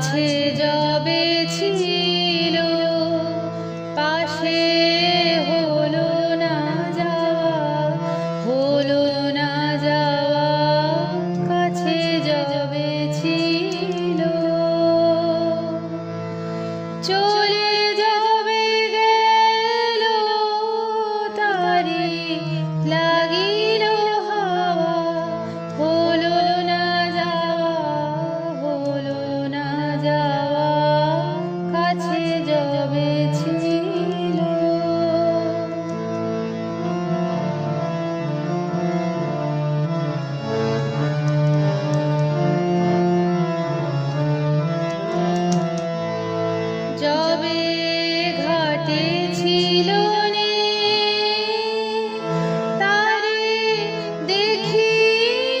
কাছে যাবে ছিল পাশে হলো না যাওয়া, হলো না যাওয়া, কাছে যাবে ছিল চলে যাবে গেল তারি লাগিল হাওয়া, হলো না যাওয়া, হলো না যাওয়া, কাছে যাবে ছিল যবে ঘাটে ছিল নে তারে দেখি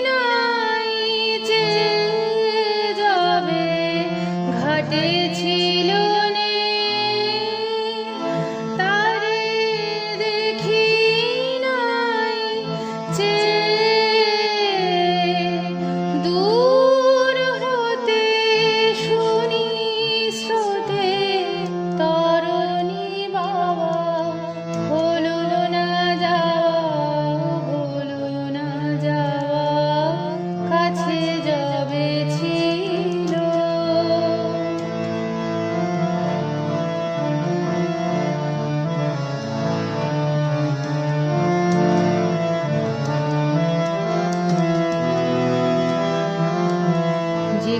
নাই যে, যবে ঘাটে ছিল নে তারে দেখি নাই যে, দূর হতে শুনি স্রোতে তরণী বাবা, হলো না যাওয়া, হলো না যাওয়া, কাছে যাবে ছিল যে